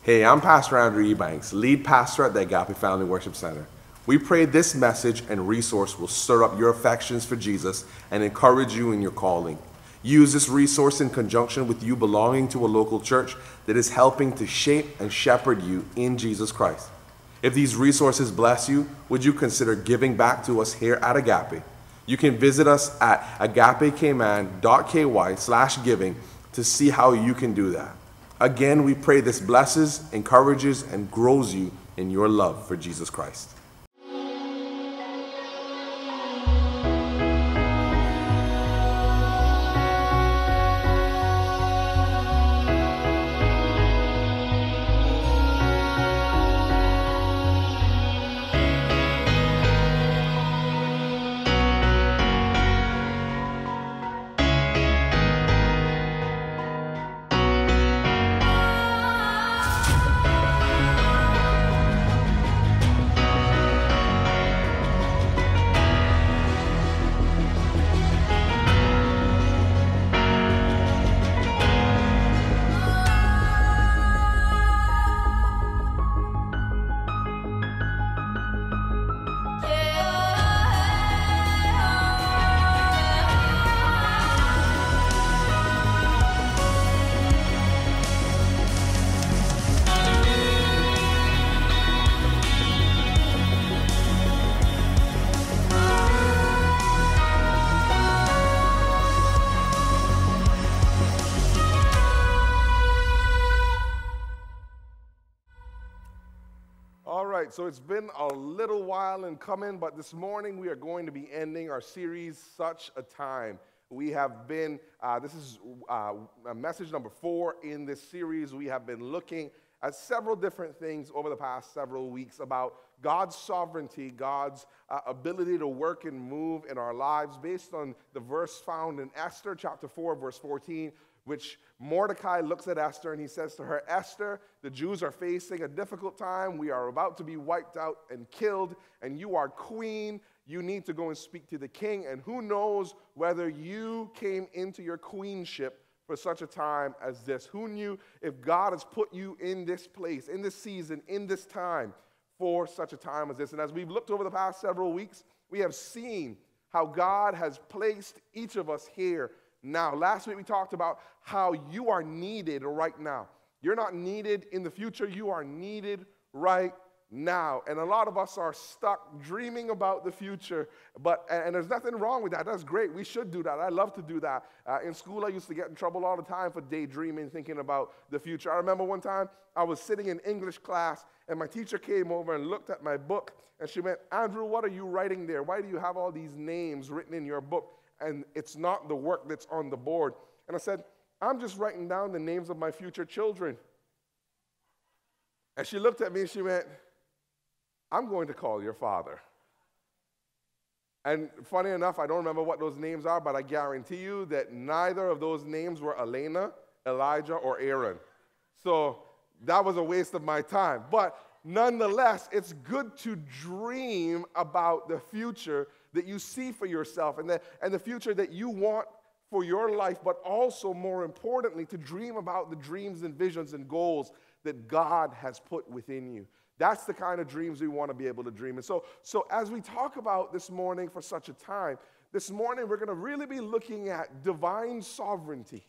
Hey, I'm Pastor Andrew Ebanks, lead pastor at the Agape Family Worship Center. We pray this message and resource will stir up your affections for Jesus and encourage you in your calling. Use this resource in conjunction with you belonging to a local church that is helping to shape and shepherd you in Jesus Christ. If these resources bless you, would you consider giving back to us here at Agape? You can visit us at agapekman.ky/giving to see how you can do that. Again, we pray this blesses, encourages, and grows you in your love for Jesus Christ. So it's been a little while in coming, but this morning we are going to be ending our series, Such a Time. We have been, this is message number 4 in this series. We have been looking at several different things over the past several weeks about God's sovereignty, God's ability to work and move in our lives based on the verse found in Esther chapter 4, verse 14, which Mordecai looks at Esther and he says to her, Esther, the Jews are facing a difficult time. We are about to be wiped out and killed, and you are queen. You need to go and speak to the king, and who knows whether you came into your queenship for such a time as this. Who knew if God has put you in this place, in this season, in this time for such a time as this? And as we've looked over the past several weeks, we have seen how God has placed each of us here now. Last week we talked about how you are needed right now. You're not needed in the future. You are needed right now. And a lot of us are stuck dreaming about the future, and there's nothing wrong with that. That's great. We should do that. I love to do that. In school, I used to get in trouble all the time for daydreaming, thinking about the future. I remember one time I was sitting in English class, and my teacher came over and looked at my book, and she went, Andrew, what are you writing there? Why do you have all these names written in your book? And it's not the work that's on the board. And I said, I'm just writing down the names of my future children. And she looked at me and she went, I'm going to call your father. And funny enough, I don't remember what those names are, but I guarantee you that neither of those names were Elena, Elijah, or Aaron. So that was a waste of my time. But nonetheless, it's good to dream about the future that you see for yourself and the future that you want for your life, but also, more importantly, to dream about the dreams and visions and goals that God has put within you. That's the kind of dreams we want to be able to dream. And so as we talk about this morning for such a time, this morning we're going to really be looking at divine sovereignty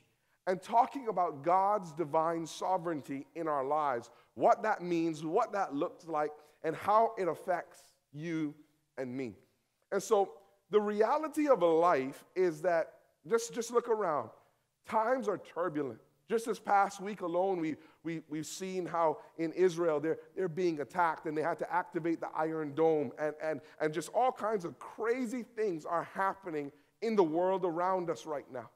and talking about God's divine sovereignty in our lives, what that means, what that looks like, and how it affects you and me. And so the reality of a life is that, just look around. Times are turbulent. Just this past week alone, we've seen how in Israel they're being attacked, and they had to activate the Iron Dome, and just all kinds of crazy things are happening in the world around us right now.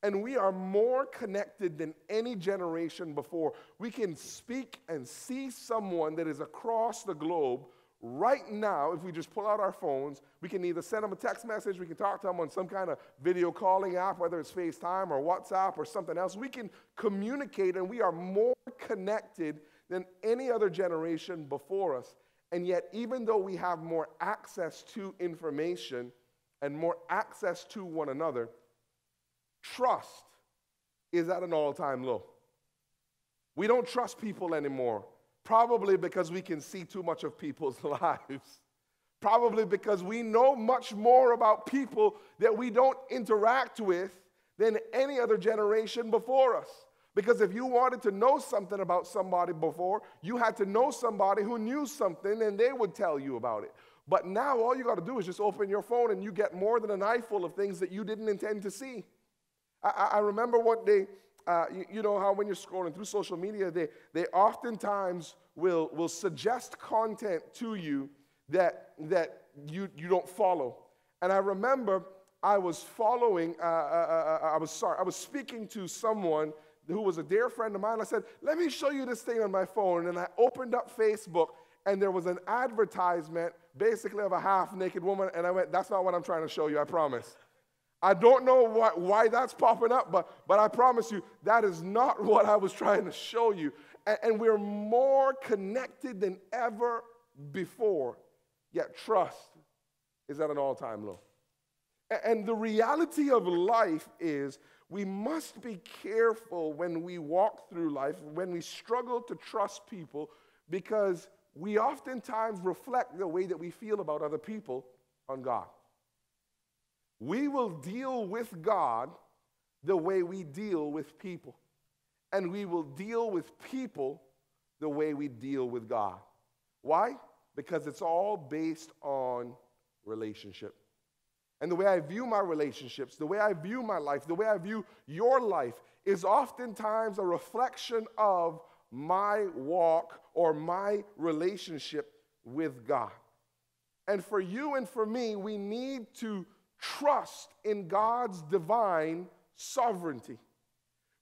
And we are more connected than any generation before. We can speak and see someone that is across the globe right now. If we just pull out our phones, we can either send them a text message, we can talk to them on some kind of video calling app, whether it's FaceTime or WhatsApp or something else. We can communicate, and we are more connected than any other generation before us. And yet, even though we have more access to information and more access to one another, trust is at an all-time low. We don't trust people anymore, probably because we can see too much of people's lives. Probably because we know much more about people that we don't interact with than any other generation before us. Because if you wanted to know something about somebody before, you had to know somebody who knew something and they would tell you about it. But now all you got to do is just open your phone and you get more than an eyeful of things that you didn't intend to see. I remember one day, you know how when you're scrolling through social media, they oftentimes will suggest content to you that you don't follow. And I remember I was speaking to someone who was a dear friend of mine. I said, let me show you this thing on my phone. And I opened up Facebook, and there was an advertisement basically of a half-naked woman. And I went, that's not what I'm trying to show you, I promise. I don't know why that's popping up, but I promise you, that is not what I was trying to show you. And we're more connected than ever before, yet trust is at an all-time low. And the reality of life is we must be careful when we walk through life, when we struggle to trust people, because we oftentimes reflect the way that we feel about other people on God. We will deal with God the way we deal with people. And we will deal with people the way we deal with God. Why? Because it's all based on relationship. And the way I view my relationships, the way I view my life, the way I view your life is oftentimes a reflection of my walk or my relationship with God. And for you and for me, we need to trust in God's divine sovereignty.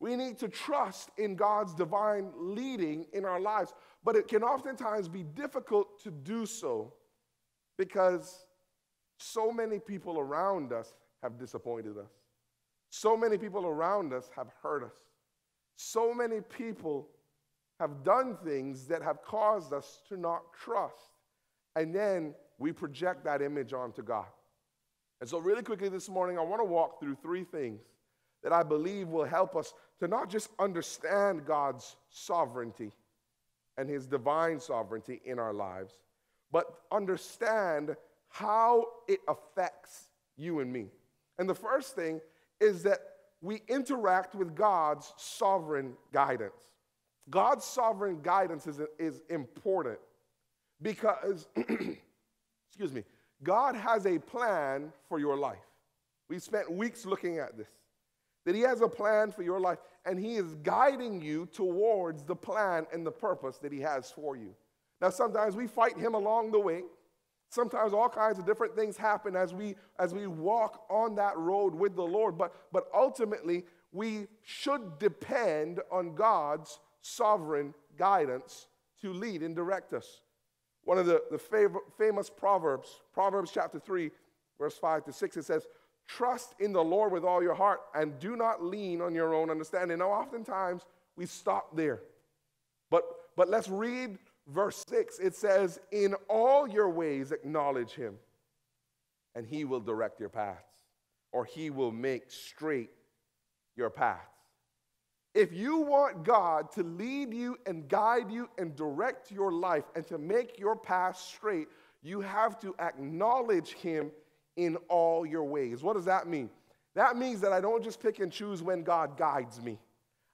We need to trust in God's divine leading in our lives. But it can oftentimes be difficult to do so because so many people around us have disappointed us. So many people around us have hurt us. So many people have done things that have caused us to not trust. And then we project that image onto God. And so really quickly this morning, I want to walk through three things that I believe will help us to not just understand God's sovereignty and his divine sovereignty in our lives, but understand how it affects you and me. And the first thing is that we interact with God's sovereign guidance. God's sovereign guidance is important because, excuse me, God has a plan for your life. We spent weeks looking at this, that he has a plan for your life, and he is guiding you towards the plan and the purpose that he has for you. Now, sometimes we fight him along the way. Sometimes all kinds of different things happen as we walk on that road with the Lord, but ultimately, we should depend on God's sovereign guidance to lead and direct us. One of the famous Proverbs, Proverbs chapter 3, verse 5 to 6, it says, trust in the Lord with all your heart and do not lean on your own understanding. Now, oftentimes, we stop there. But let's read verse 6. It says, in all your ways acknowledge him, and he will direct your paths, or he will make straight your paths. If you want God to lead you and guide you and direct your life and to make your path straight, you have to acknowledge him in all your ways. What does that mean? That means that I don't just pick and choose when God guides me.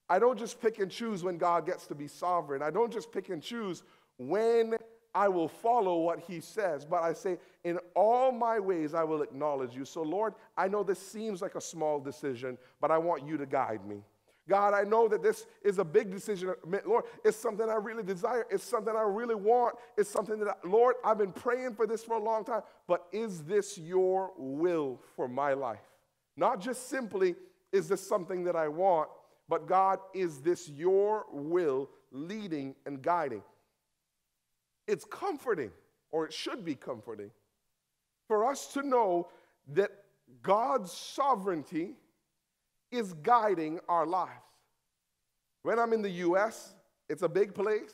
I don't just pick and choose when God gets to be sovereign. I don't just pick and choose when I will follow what he says, but I say, in all my ways I will acknowledge you. So Lord, I know this seems like a small decision, but I want you to guide me. God, I know that this is a big decision. Lord, it's something I really desire. It's something I really want. It's something that, Lord, I've been praying for this for a long time, but is this your will for my life? Not just simply, is this something that I want, but God, is this your will leading and guiding? It's comforting, or it should be comforting, for us to know that God's sovereignty is guiding our lives. When I'm in the U.S., it's a big place,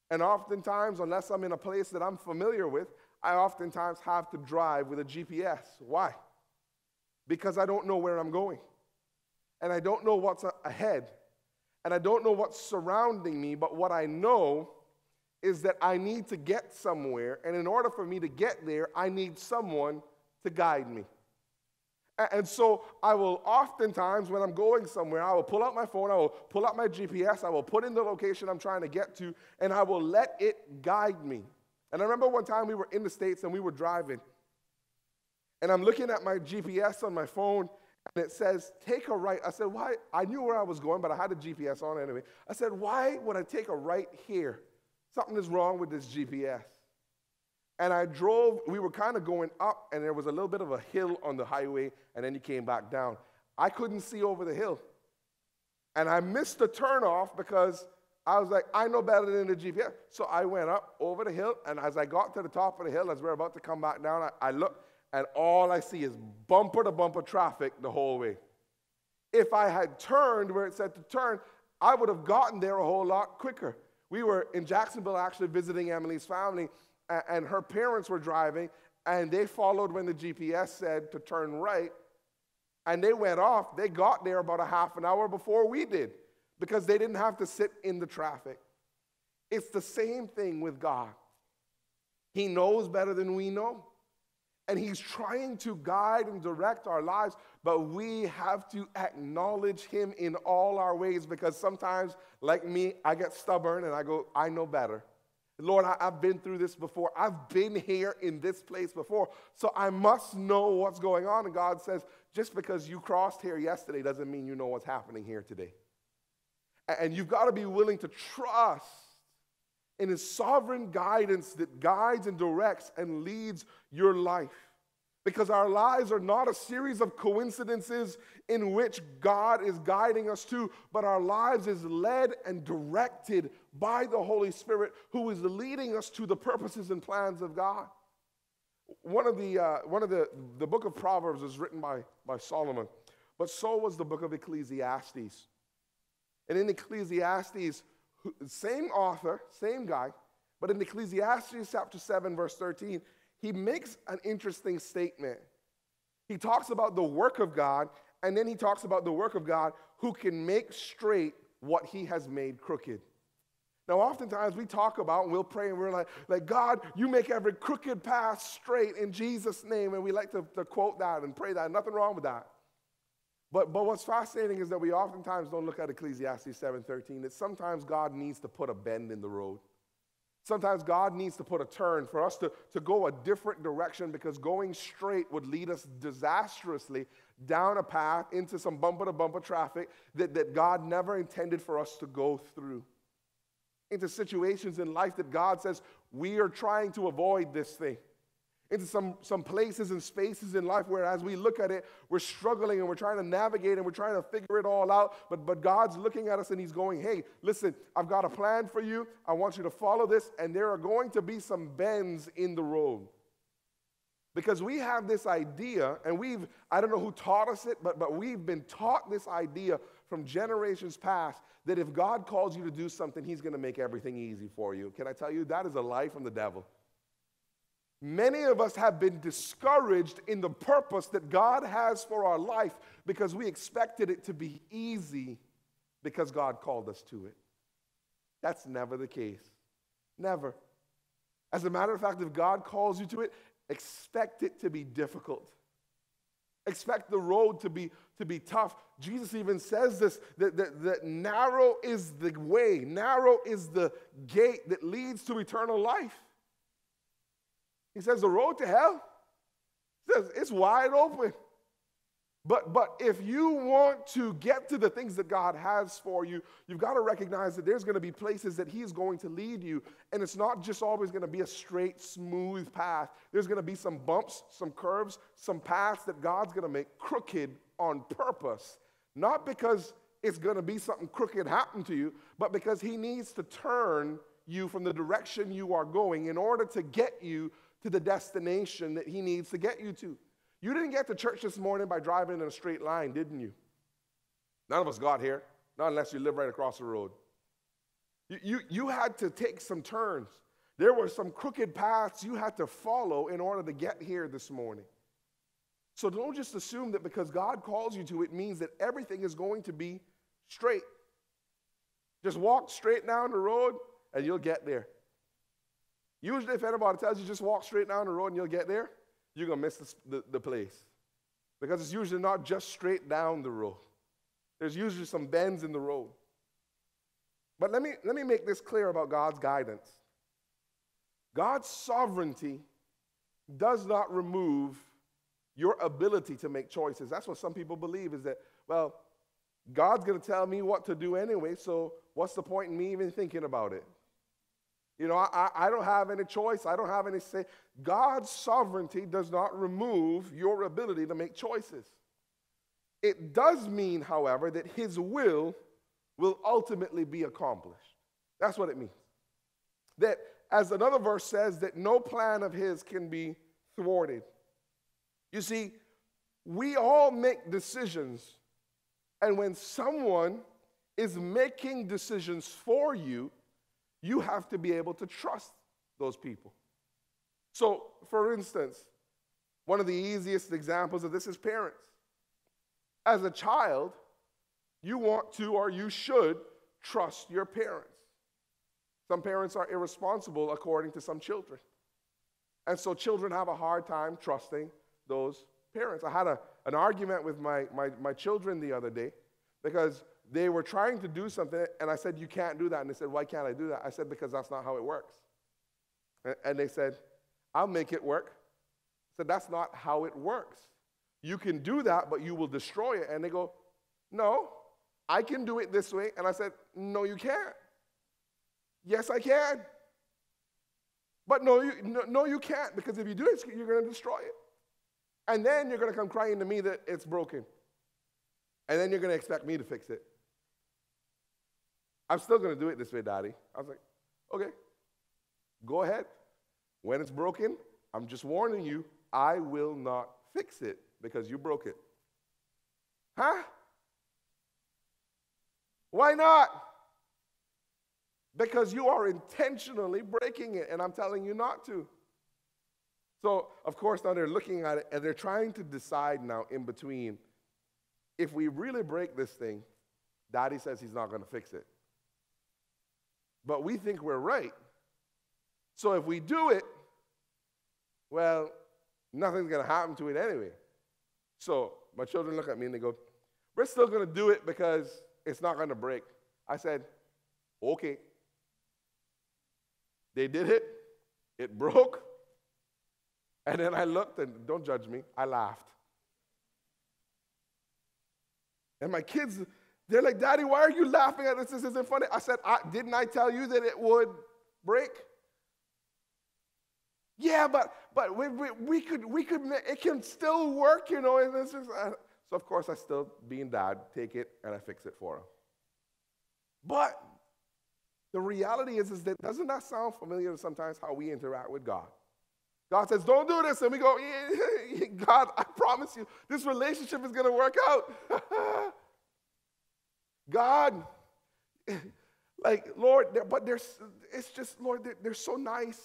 and oftentimes, unless I'm in a place that I'm familiar with, I oftentimes have to drive with a GPS. Why? Because I don't know where I'm going, and I don't know what's ahead. and I don't know what's surrounding me, but what I know is that I need to get somewhere, and in order for me to get there, I need someone to guide me. And so I will oftentimes, when I'm going somewhere, I will pull out my phone, I will pull out my GPS, I will put in the location I'm trying to get to, and I will let it guide me. And I remember one time we were in the States and we were driving, and I'm looking at my GPS on my phone, and it says, take a right. I said, why? I knew where I was going, but I had the GPS on anyway. I said, why would I take a right here? Something is wrong with this GPS. And I drove, we were kind of going up, and there was a little bit of a hill on the highway, and then you came back down. I couldn't see over the hill. And I missed the turnoff because I was like, I know better than the GPS. So I went up over the hill, and as I got to the top of the hill, as we were about to come back down, I looked, and all I see is bumper-to-bumper traffic the whole way. If I had turned where it said to turn, I would have gotten there a whole lot quicker. We were in Jacksonville actually visiting Emily's family, and her parents were driving, and they followed when the GPS said to turn right, and they went off. They got there about a half an hour before we did because they didn't have to sit in the traffic. It's the same thing with God. He knows better than we know, and he's trying to guide and direct our lives, but we have to acknowledge him in all our ways because sometimes, like me, I get stubborn and I go, I know better. Lord, I've been through this before. I've been here in this place before, so I must know what's going on. And God says, just because you crossed here yesterday doesn't mean you know what's happening here today. And you've got to be willing to trust in his sovereign guidance that guides and directs and leads your life. Because our lives are not a series of coincidences in which God is guiding us to, but our lives is led and directed by the Holy Spirit who is leading us to the purposes and plans of God. The book of Proverbs was written by Solomon, but so was the book of Ecclesiastes. And in Ecclesiastes, same author, same guy, but in Ecclesiastes chapter 7, verse 13, he makes an interesting statement. He talks about the work of God, and then he talks about the work of God who can make straight what he has made crooked. Now, oftentimes we talk about, and we'll pray, and we're like, God, you make every crooked path straight in Jesus' name, and we like to quote that and pray that. Nothing wrong with that. But what's fascinating is that we oftentimes don't look at Ecclesiastes 7:13. That sometimes God needs to put a bend in the road. Sometimes God needs to put a turn for us to go a different direction because going straight would lead us disastrously down a path into some bumper-to-bumper traffic that God never intended for us to go through. Into situations in life that God says we are trying to avoid this thing. Into some places and spaces in life where as we look at it, we're struggling and we're trying to navigate and we're trying to figure it all out. But God's looking at us and he's going, hey, listen, I've got a plan for you. I want you to follow this. And there are going to be some bends in the road. Because we have this idea, and I don't know who taught us it, but we've been taught this idea from generations past that if God calls you to do something, he's going to make everything easy for you. Can I tell you, that is a lie from the devil. Many of us have been discouraged in the purpose that God has for our life because we expected it to be easy because God called us to it. That's never the case. Never. As a matter of fact, if God calls you to it, expect it to be difficult. Expect the road to be tough. Jesus even says this, that narrow is the way, narrow is the gate that leads to eternal life. He says the road to hell, he says it's wide open. But if you want to get to the things that God has for you, you've got to recognize that there's going to be places that he's going to lead you. And it's not just always going to be a straight, smooth path. There's going to be some bumps, some curves, some paths that God's going to make crooked on purpose. Not because it's going to be something crooked happen to you, but because he needs to turn you from the direction you are going in order to get you to the destination that he needs to get you to. You didn't get to church this morning by driving in a straight line, didn't you? None of us got here, not unless you live right across the road. You had to take some turns. There were some crooked paths you had to follow in order to get here this morning. So don't just assume that because God calls you to it means that everything is going to be straight. Just walk straight down the road and you'll get there. Usually if anybody tells you just walk straight down the road and you'll get there, you're going to miss the place. Because it's usually not just straight down the road. There's usually some bends in the road. But let me make this clear about God's guidance. God's sovereignty does not remove your ability to make choices. That's what some people believe, is that, well, God's going to tell me what to do anyway, so what's the point in me even thinking about it? You know, I don't have any choice. I don't have any say. God's sovereignty does not remove your ability to make choices. It does mean, however, that his will ultimately be accomplished. That's what it means. That, as another verse says, that no plan of his can be thwarted. You see, we all make decisions, and when someone is making decisions for you, you have to be able to trust those people. So, for instance, one of the easiest examples of this is parents. As a child, you want to or you should trust your parents. Some parents are irresponsible according to some children. And so children have a hard time trusting those parents. I had an argument with my children the other day because they were trying to do something, and I said, you can't do that. And they said, why can't I do that? I said, because that's not how it works. And they said, I'll make it work. I said, that's not how it works. You can do that, but you will destroy it. And they go, no, I can do it this way. And I said, no, you can't. Yes, I can. But no, you can't, because if you do it, you're going to destroy it. And then you're going to come crying to me that it's broken. And then you're going to expect me to fix it. I'm still going to do it this way, Daddy. I was like, okay, go ahead. When it's broken, I'm just warning you, I will not fix it because you broke it. Huh? Why not? Because you are intentionally breaking it, and I'm telling you not to. So, of course, now they're looking at it, and they're trying to decide now in between, if we really break this thing, Daddy says he's not going to fix it. But we think we're right. So if we do it, well, nothing's going to happen to it anyway. So my children look at me and they go, we're still going to do it because it's not going to break. I said, okay. They did it. It broke. And then I looked, and don't judge me, I laughed. And my kids, they're like, Daddy, why are you laughing at this? This isn't funny. I said, didn't I tell you that it would break? Yeah, but we could, it can still work, you know. And this is, so, of course, I still, being dad, take it and I fix it for him. But the reality is that doesn't that sound familiar to sometimes how we interact with God? God says, don't do this. And we go, yeah, God, I promise you, this relationship is going to work out. God, like, Lord, but it's just, Lord, they're so nice.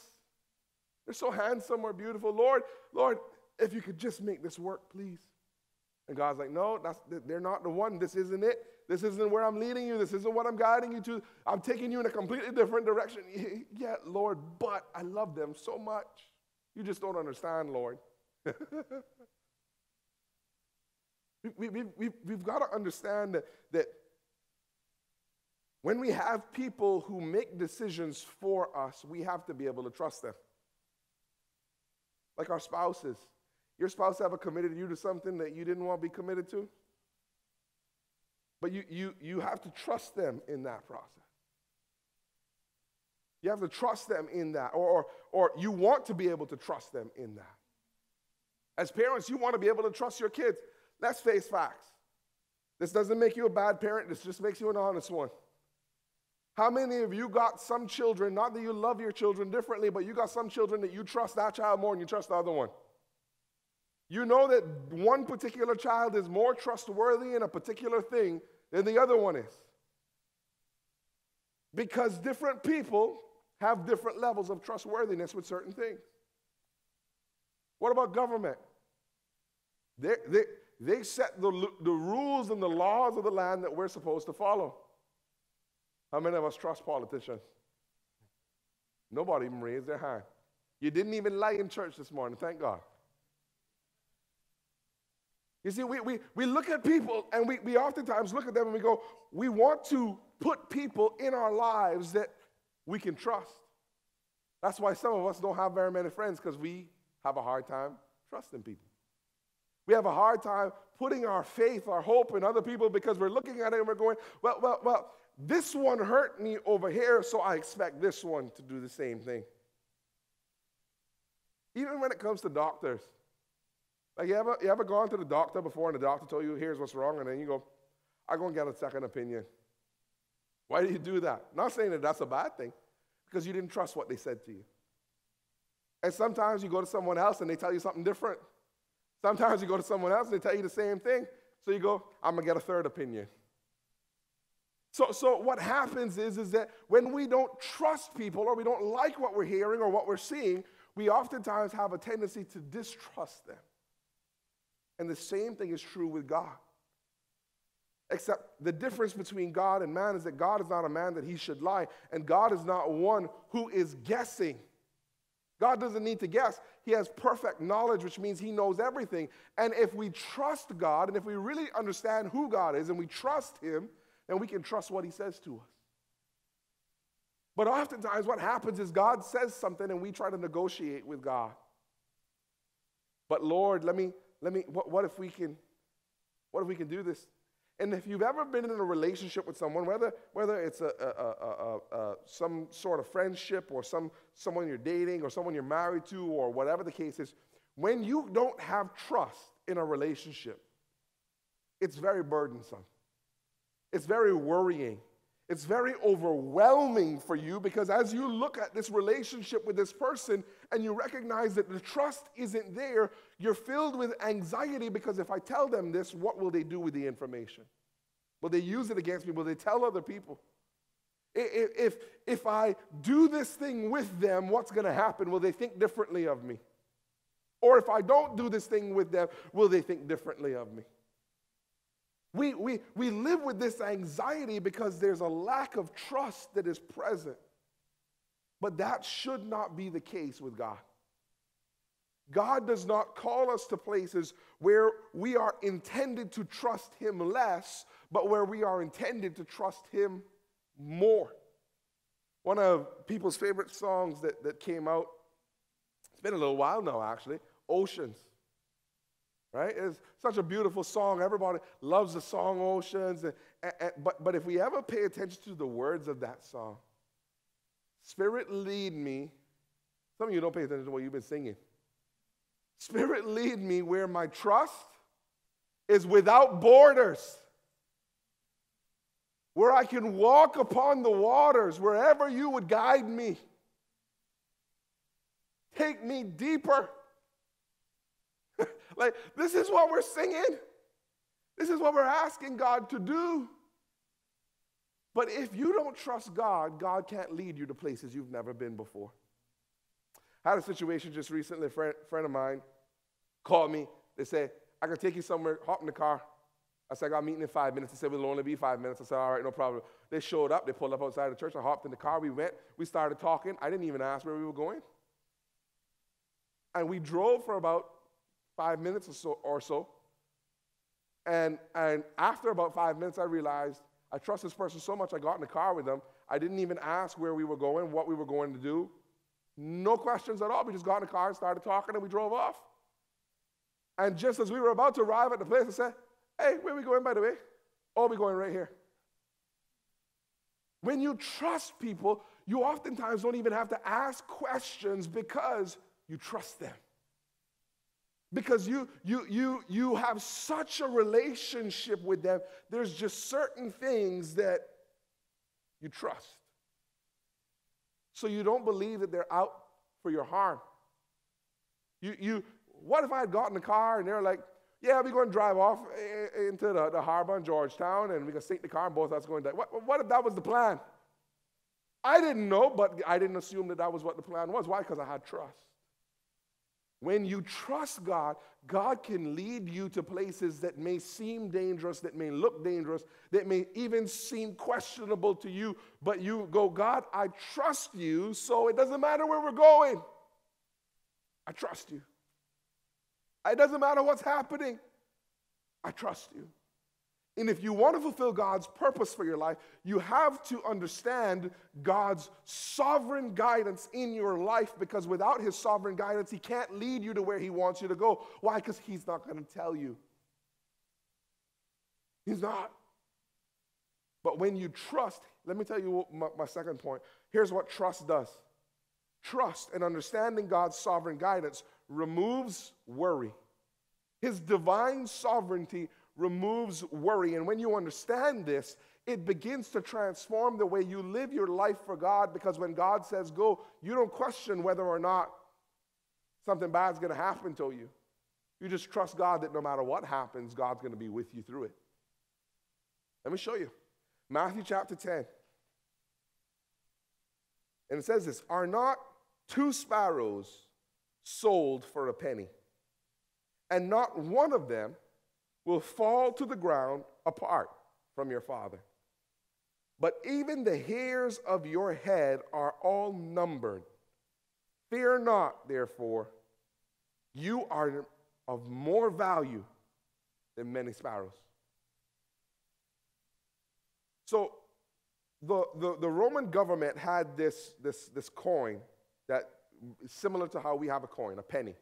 They're so handsome or beautiful. Lord, if you could just make this work, please. And God's like, no, they're not the one. This isn't it. This isn't where I'm leading you. This isn't what I'm guiding you to. I'm taking you in a completely different direction. Yeah, Lord, but I love them so much. You just don't understand, Lord. We've got to understand that when we have people who make decisions for us, we have to be able to trust them. Like our spouses. Your spouse ever committed you to something that you didn't want to be committed to? But you have to trust them in that process. You have to trust them in that, or you want to be able to trust them in that. As parents, you want to be able to trust your kids. Let's face facts. This doesn't make you a bad parent. This just makes you an honest one. How many of you got some children, not that you love your children differently, but you got some children that you trust that child more than you trust the other one? You know that one particular child is more trustworthy in a particular thing than the other one is. Because different people have different levels of trustworthiness with certain things. What about government? They set the rules and the laws of the land that we're supposed to follow. How many of us trust politicians? Nobody even raised their hand. You didn't even lie in church this morning, thank God. You see, we look at people and we oftentimes look at them and we go, we want to put people in our lives that we can trust. That's why some of us don't have very many friends, because we have a hard time trusting people. We have a hard time putting our faith, our hope in other people, because we're looking at it and we're going, well, this one hurt me over here, so I expect this one to do the same thing. Even when it comes to doctors. Like, you ever gone to the doctor before and the doctor told you, here's what's wrong, and then you go, I'm going to get a second opinion. Why do you do that? Not saying that that's a bad thing, because you didn't trust what they said to you. And sometimes you go to someone else and they tell you something different. Sometimes you go to someone else and they tell you the same thing. So you go, I'm going to get a third opinion. So what happens is that when we don't trust people, or we don't like what we're hearing or what we're seeing, we oftentimes have a tendency to distrust them. And the same thing is true with God. Except the difference between God and man is that God is not a man that he should lie, and God is not one who is guessing. God doesn't need to guess. He has perfect knowledge, which means he knows everything. And if we trust God, and if we really understand who God is and we trust him, then we can trust what he says to us. But oftentimes what happens is God says something and we try to negotiate with God. But Lord, what if we can do this? And if you've ever been in a relationship with someone, whether it's some sort of friendship or someone you're dating or someone you're married to or whatever the case is, when you don't have trust in a relationship, it's very burdensome. It's very worrying. It's very overwhelming for you, because as you look at this relationship with this person and you recognize that the trust isn't there, you're filled with anxiety, because if I tell them this, what will they do with the information? Will they use it against me? Will they tell other people? If I do this thing with them, what's going to happen? Will they think differently of me? Or if I don't do this thing with them, will they think differently of me? We live with this anxiety because there's a lack of trust that is present. But that should not be the case with God. God does not call us to places where we are intended to trust him less, but where we are intended to trust him more. One of people's favorite songs that came out, it's been a little while now actually, Oceans. Right? It's such a beautiful song. Everybody loves the song Oceans. But if we ever pay attention to the words of that song, Spirit lead me. Some of you don't pay attention to what you've been singing. Spirit lead me where my trust is without borders, where I can walk upon the waters, wherever you would guide me. Take me deeper. Like, this is what we're singing. This is what we're asking God to do. But if you don't trust God, God can't lead you to places you've never been before. I had a situation just recently. A friend of mine called me. They said, I can take you somewhere, hop in the car. I said, I got a meeting in 5 minutes. They said, it'll only be 5 minutes. I said, all right, no problem. They showed up. They pulled up outside the church. I hopped in the car. We went. We started talking. I didn't even ask where we were going. And we drove for about 5 minutes or so. And after about 5 minutes, I realized I trust this person so much, I got in the car with them. I didn't even ask where we were going, what we were going to do. No questions at all. We just got in the car and started talking, and we drove off. And just as we were about to arrive at the place, I said, hey, where are we going, by the way? Oh, we're going right here. When you trust people, you oftentimes don't even have to ask questions because you trust them. Because you have such a relationship with them, there's just certain things that you trust. So you don't believe that they're out for your harm. What if I had got in the car and they're like, yeah, we're going to drive off into the harbor in Georgetown and we're going to sink the car and both of us going to die. What if that was the plan? I didn't know, but I didn't assume that was what the plan was. Why? Because I had trust. When you trust God, God can lead you to places that may seem dangerous, that may look dangerous, that may even seem questionable to you. But you go, God, I trust you, so it doesn't matter where we're going. I trust you. It doesn't matter what's happening. I trust you. And if you want to fulfill God's purpose for your life, you have to understand God's sovereign guidance in your life, because without his sovereign guidance, he can't lead you to where he wants you to go. Why? Because he's not going to tell you. He's not. But when you trust, let me tell you my second point. Here's what trust does. Trust and understanding God's sovereign guidance removes worry. His divine sovereignty removes worry. And when you understand this, it begins to transform the way you live your life for God, because when God says go, you don't question whether or not something bad is going to happen to you. You just trust God that no matter what happens, God's going to be with you through it. Let me show you. Matthew chapter 10. And it says this, are not 2 sparrows sold for a penny? And not one of them will fall to the ground apart from your Father. But even the hairs of your head are all numbered. Fear not, therefore, you are of more value than many sparrows. So the Roman government had this coin that is similar to how we have a coin, a penny.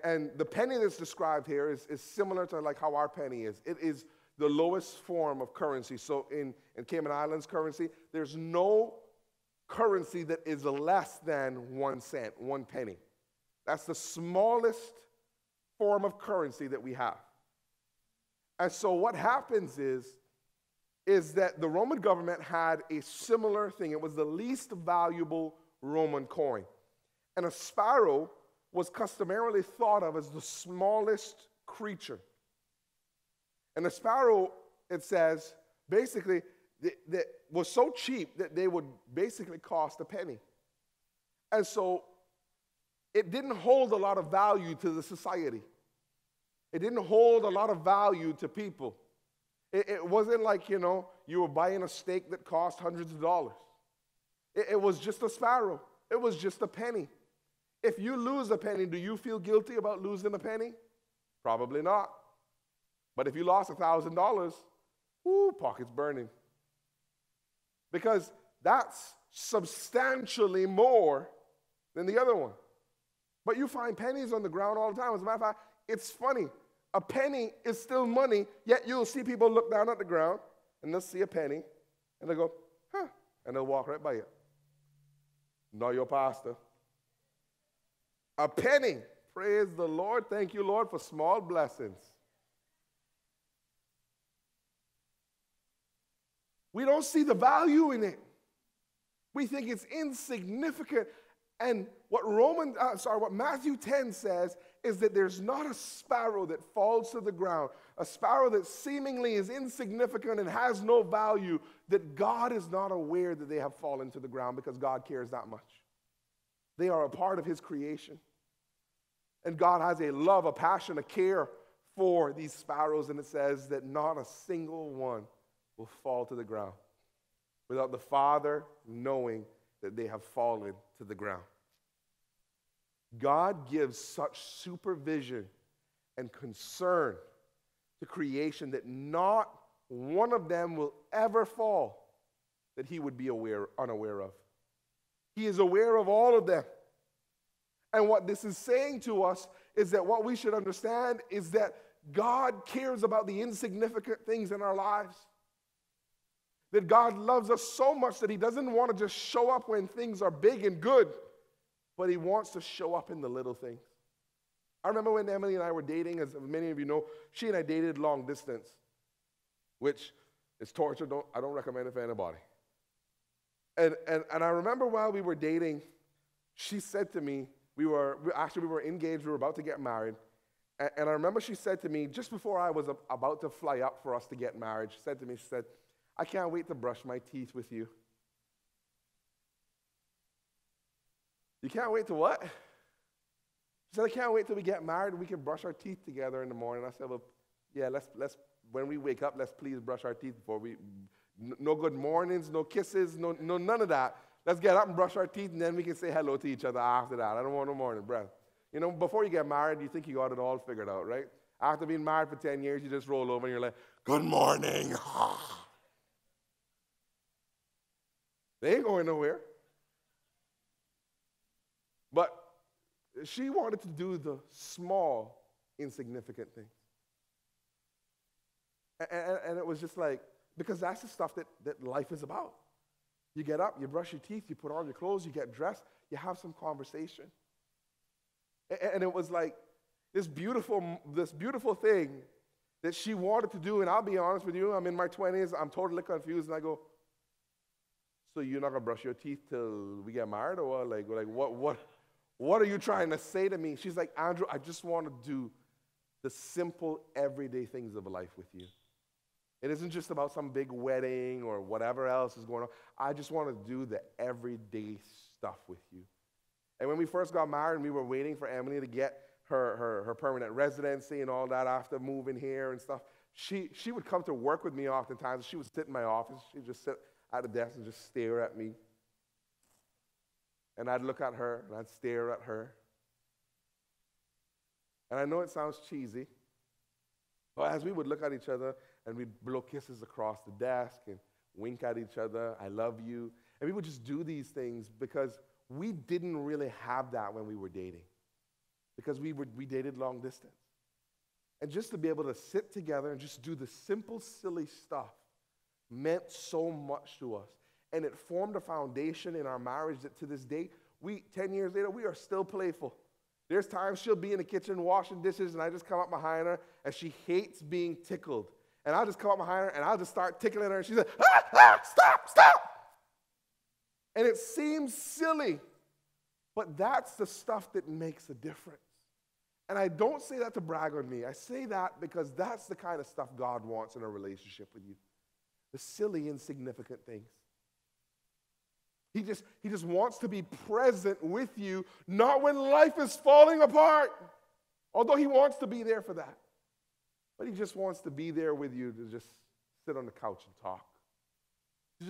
And the penny that's described here is similar to like how our penny is. It is the lowest form of currency. So in Cayman Islands currency, there's no currency that is less than 1 cent, 1 penny. That's the smallest form of currency that we have. And so what happens is that the Roman government had a similar thing. It was the least valuable Roman coin. And a sparrow was customarily thought of as the smallest creature. And the sparrow, it says, basically, that was so cheap that they would basically cost a penny. And so it didn't hold a lot of value to the society. It didn't hold a lot of value to people. It wasn't like, you were buying a steak that cost hundreds of dollars. It was just a sparrow. It was just a penny. If you lose a penny, do you feel guilty about losing a penny? Probably not. But if you lost $1,000, pockets burning. Because that's substantially more than the other one. But you find pennies on the ground all the time. As a matter of fact, it's funny. A penny is still money, yet you'll see people look down at the ground, and they'll see a penny, and they'll go, and they'll walk right by it. Not your pastor. A penny. Praise the Lord. Thank you, Lord, for small blessings. We don't see the value in it. We think it's insignificant. And what Matthew 10 says is that there's not a sparrow that falls to the ground, a sparrow that seemingly is insignificant and has no value, that God is not aware that they have fallen to the ground, because God cares that much. They are a part of his creation. And God has a love, a passion, a care for these sparrows, and it says that not a single one will fall to the ground without the Father knowing that they have fallen to the ground. God gives such supervision and concern to creation that not one of them will ever fall that he would be unaware of. He is aware of all of them. And what this is saying to us is that what we should understand is that God cares about the insignificant things in our lives. That God loves us so much that he doesn't want to just show up when things are big and good, but he wants to show up in the little things. I remember when Emily and I were dating, as many of you know, she and I dated long distance, which is torture. I don't recommend it for anybody. And I remember while we were dating, she said to me, we were engaged, we were about to get married, and I remember she said to me, just before I was about to fly up for us to get married, she said, I can't wait to brush my teeth with you. You can't wait to what? She said, I can't wait till we get married and we can brush our teeth together in the morning. I said, well, yeah, let's when we wake up, let's please brush our teeth before we, no good mornings, no kisses, no none of that. Let's get up and brush our teeth, and then we can say hello to each other after that. I don't want no morning breath. You know, before you get married, you think you got it all figured out, right? After being married for 10 years, you just roll over and you're like, good morning. They ain't going nowhere. But she wanted to do the small, insignificant things. And it was just like, because that's the stuff that life is about. You get up, you brush your teeth, you put on your clothes, you get dressed, you have some conversation. And it was like this beautiful thing that she wanted to do. And I'll be honest with you, I'm in my 20s, I'm totally confused, and I go, so you're not going to brush your teeth till we get married? Or what are you trying to say to me? She's like, Andrew, I just want to do the simple, everyday things of life with you. It isn't just about some big wedding or whatever else is going on. I just want to do the everyday stuff with you. And when we first got married, we were waiting for Emily to get her permanent residency and all that after moving here and stuff. She would come to work with me oftentimes. She would sit in my office. She'd just sit at the desk and just stare at me. And I'd look at her, and I'd stare at her. And I know it sounds cheesy, but as we would look at each other, and we'd blow kisses across the desk and wink at each other, I love you. And we would just do these things because we didn't really have that when we were dating. Because we dated long distance. And just to be able to sit together and just do the simple, silly stuff meant so much to us. And it formed a foundation in our marriage that to this day, 10 years later, we are still playful. There's times she'll be in the kitchen washing dishes, and I just come up behind her, and she hates being tickled. And I'll just come up behind her, and I'll just start tickling her, and she's like, stop. And it seems silly, but that's the stuff that makes a difference. And I don't say that to brag on me. I say that because that's the kind of stuff God wants in a relationship with you. The silly, insignificant things. He just wants to be present with you, not when life is falling apart, although he wants to be there for that. But he just wants to be there with you to just sit on the couch and talk. To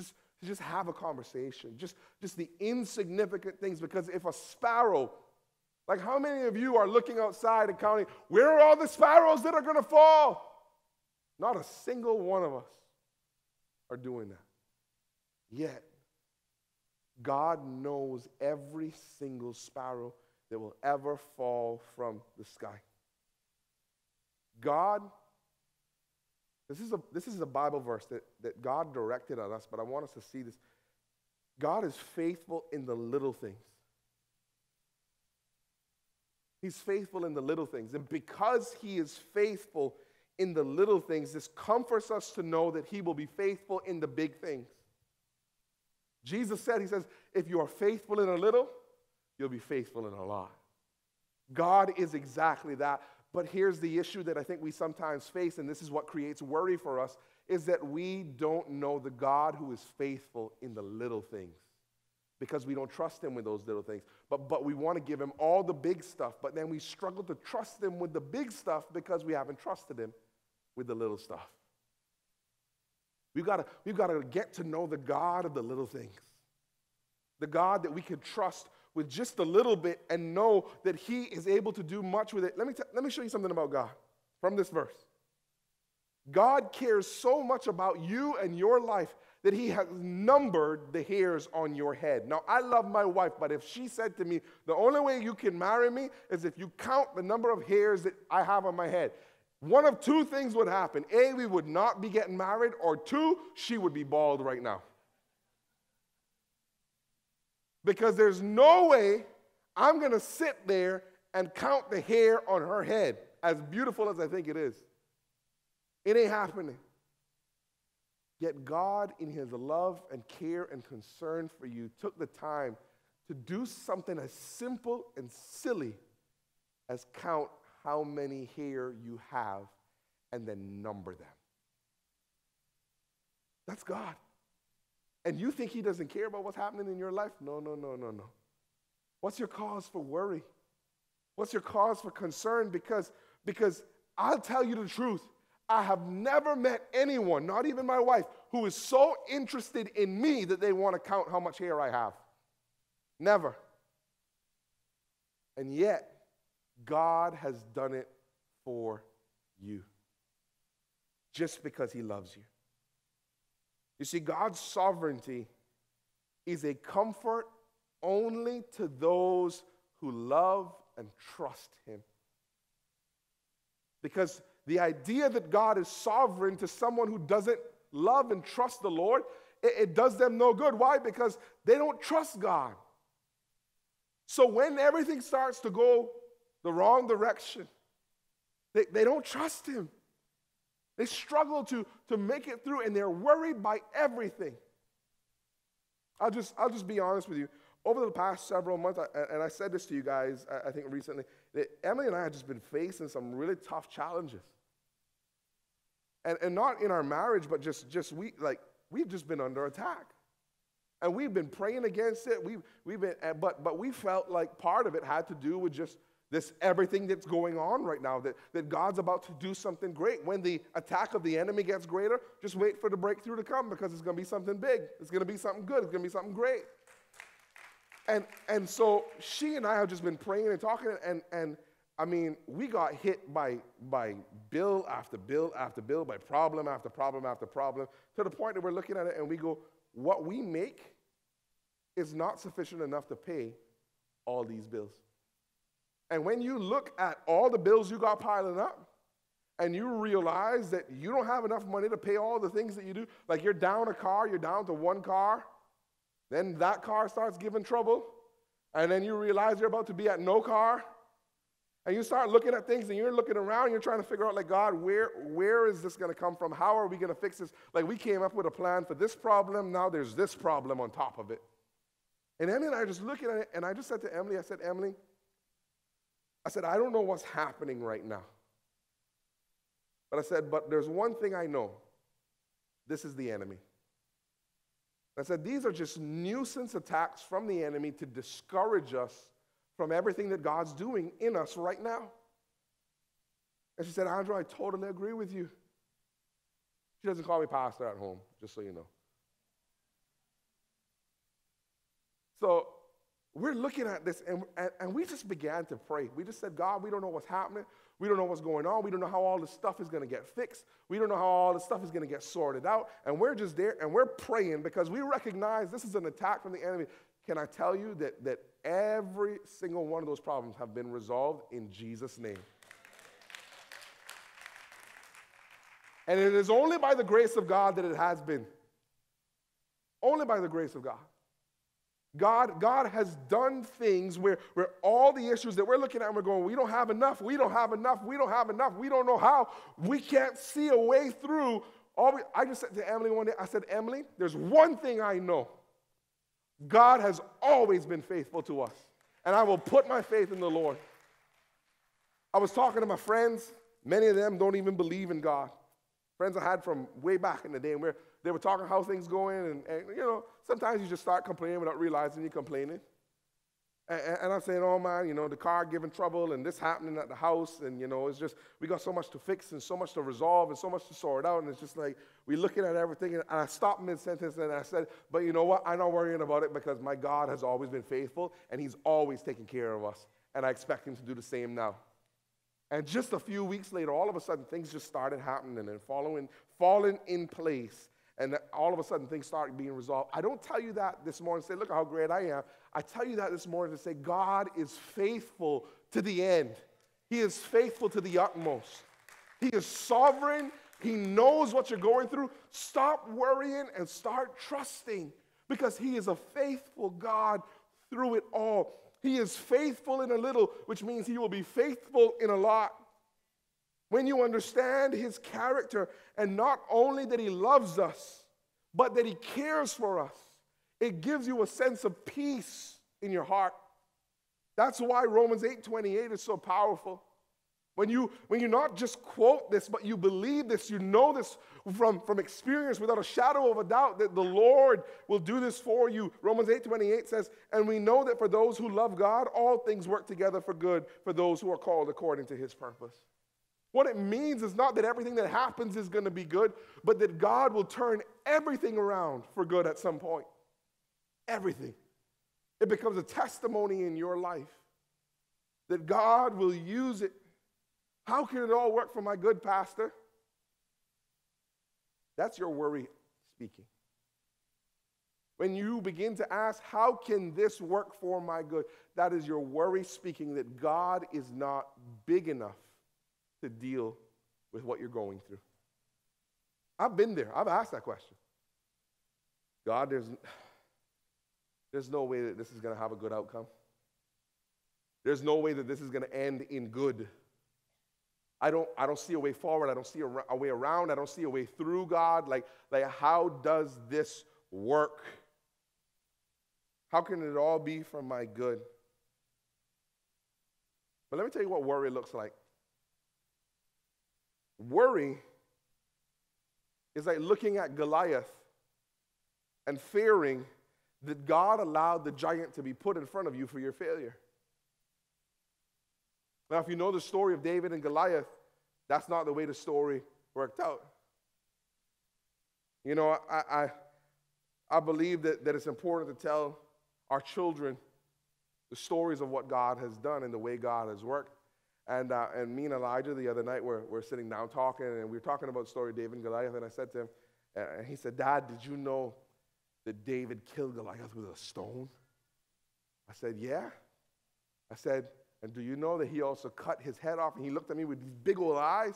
just have a conversation. Just the insignificant things. Because if a sparrow, like how many of you are looking outside and counting, where are all the sparrows that are going to fall? Not a single one of us are doing that. Yet, God knows every single sparrow that will ever fall from the sky. God, this is a Bible verse that God directed at us, but I want us to see this. God is faithful in the little things. He's faithful in the little things. And because he is faithful in the little things, this comforts us to know that he will be faithful in the big things. Jesus said, he says, if you are faithful in a little, you'll be faithful in a lot. God is exactly that. But here's the issue that I think we sometimes face, and this is what creates worry for us, is that we don't know the God who is faithful in the little things because we don't trust him with those little things. But we want to give him all the big stuff, but then we struggle to trust him with the big stuff because we haven't trusted him with the little stuff. We've got to get to know the God of the little things. The God that we can trust with just a little bit and know that he is able to do much with it. Let me show you something about God from this verse. God cares so much about you and your life that he has numbered the hairs on your head. Now, I love my wife, but if she said to me, the only way you can marry me is if you count the number of hairs that I have on my head, one of two things would happen. A, we would not be getting married, or two, she would be bald right now. Because there's no way I'm going to sit there and count the hair on her head, as beautiful as I think it is. It ain't happening. Yet God, in his love and care and concern for you, took the time to do something as simple and silly as count how many hair you have and then number them. That's God. And you think he doesn't care about what's happening in your life? No. What's your cause for worry? What's your cause for concern? Because I'll tell you the truth. I have never met anyone, not even my wife, who is so interested in me that they want to count how much hair I have. Never. And yet, God has done it for you. Just because he loves you. You see, God's sovereignty is a comfort only to those who love and trust him. Because the idea that God is sovereign to someone who doesn't love and trust the Lord, it does them no good. Why? Because they don't trust God. So when everything starts to go the wrong direction, they don't trust him. They struggle to make it through, and they're worried by everything. I'll just be honest with you. Over the past several months, and I said this to you guys, I think recently, that Emily and I have just been facing some really tough challenges. And not in our marriage, but we've just been under attack. And we've been praying against it. But we felt like part of it had to do with just this everything that's going on right now, that God's about to do something great. When the attack of the enemy gets greater, just wait for the breakthrough to come, because it's going to be something big. It's going to be something good. It's going to be something great. And so she and I have just been praying and talking, and I mean, we got hit by bill after bill after bill, by problem after problem after problem, to the point that we're looking at it and we go, what we make is not sufficient enough to pay all these bills. And when you look at all the bills you got piling up, and you realize that you don't have enough money to pay all the things that you do, like you're down a car, you're down to one car, then that car starts giving trouble, and then you realize you're about to be at no car, and you start looking at things, and you're looking around, you're trying to figure out, like, God, where is this going to come from? How are we going to fix this? Like, we came up with a plan for this problem, now there's this problem on top of it. And Emily and I are just looking at it, and I just said to Emily, I said, Emily, I don't know what's happening right now. But I said, but there's one thing I know. This is the enemy. I said, these are just nuisance attacks from the enemy to discourage us from everything that God's doing in us right now. And she said, Andrew, I totally agree with you. She doesn't call me pastor at home, just so you know. So we're looking at this, and we just began to pray. We just said, God, we don't know what's happening. We don't know what's going on. We don't know how all this stuff is going to get fixed. We don't know how all this stuff is going to get sorted out. And we're just there, and we're praying because we recognize this is an attack from the enemy. Can I tell you that every single one of those problems have been resolved in Jesus' name? And it is only by the grace of God that it has been. Only by the grace of God. God has done things where all the issues that we're looking at and we're going, we don't have enough, we don't have enough, we don't have enough, we don't know how, we can't see a way through. I just said to Emily one day, I said, Emily, there's one thing I know. God has always been faithful to us, and I will put my faith in the Lord. I was talking to my friends. Many of them don't even believe in God. Friends I had from way back in the day, and they were talking how things going, and you know, sometimes you just start complaining without realizing you're complaining. And I'm saying, oh man, you know, the car giving trouble, and this happening at the house, and you know, it's just, we got so much to fix, and so much to resolve, and so much to sort out, and it's just like, we're looking at everything, and I stopped mid-sentence, and I said, but you know what, I'm not worrying about it, because my God has always been faithful, and he's always taken care of us, and I expect him to do the same now. And just a few weeks later, all of a sudden, things just started happening and falling in place. And all of a sudden, things started being resolved. I don't tell you that this morning to say, look how great I am. I tell you that this morning to say, God is faithful to the end. He is faithful to the utmost. He is sovereign. He knows what you're going through. Stop worrying and start trusting, because he is a faithful God through it all. He is faithful in a little, which means he will be faithful in a lot. When you understand his character, and not only that he loves us, but that he cares for us, it gives you a sense of peace in your heart. That's why Romans 8:28 is so powerful. When you not just quote this, but you believe this, you know this from experience without a shadow of a doubt that the Lord will do this for you. Romans 8:28 says, and we know that for those who love God, all things work together for good for those who are called according to his purpose. What it means is not that everything that happens is going to be good, but that God will turn everything around for good at some point. Everything. It becomes a testimony in your life that God will use it. How can it all work for my good, Pastor? That's your worry speaking. When you begin to ask, how can this work for my good? That is your worry speaking that God is not big enough to deal with what you're going through. I've been there. I've asked that question. God, there's no way that this is going to have a good outcome. There's no way that this is going to end in good. I don't see a way forward. I don't see a way around. I don't see a way through, God. Like how does this work? How can it all be for my good? But let me tell you what worry looks like. Worry is like looking at Goliath and fearing that God allowed the giant to be put in front of you for your failure. Now, if you know the story of David and Goliath, that's not the way the story worked out. You know, I believe that it's important to tell our children the stories of what God has done and the way God has worked. And me and Elijah the other night we're sitting down talking, and we were talking about the story of David and Goliath, and I said to him, and he said, Dad, did you know that David killed Goliath with a stone? I said, yeah. I said, and do you know that he also cut his head off? And he looked at me with these big old eyes.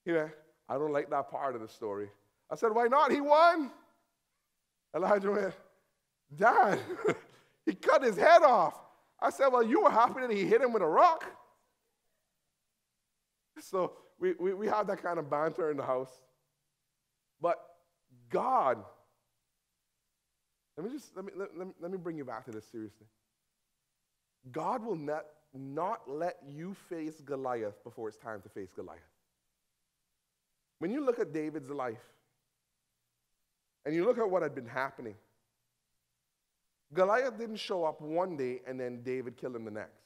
He went, I don't like that part of the story. I said, why not? He won. Elijah went, Dad, he cut his head off. I said, well, you were happy that he hit him with a rock. So we have that kind of banter in the house. But God, let me bring you back to this seriously. God will not let you face Goliath before it's time to face Goliath. When you look at David's life, and you look at what had been happening, Goliath didn't show up one day and then David killed him the next.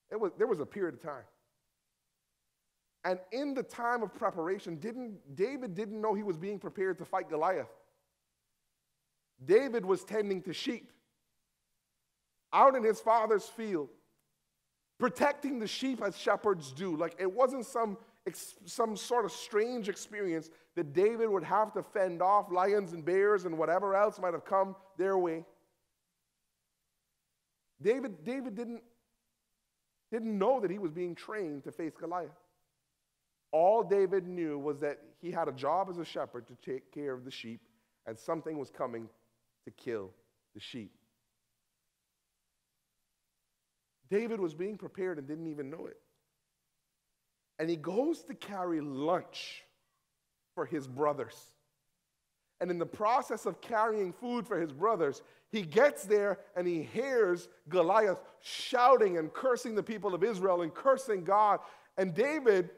There was a period of time. And in the time of preparation, David didn't know he was being prepared to fight Goliath. David was tending to sheep out in his father's field, protecting the sheep as shepherds do. Like it wasn't some sort of strange experience that David would have to fend off lions and bears and whatever else might have come their way. David didn't know that he was being trained to face Goliath. All David knew was that he had a job as a shepherd to take care of the sheep, and something was coming to kill the sheep. David was being prepared and didn't even know it. And he goes to carry lunch for his brothers. And in the process of carrying food for his brothers, he gets there and he hears Goliath shouting and cursing the people of Israel and cursing God. And David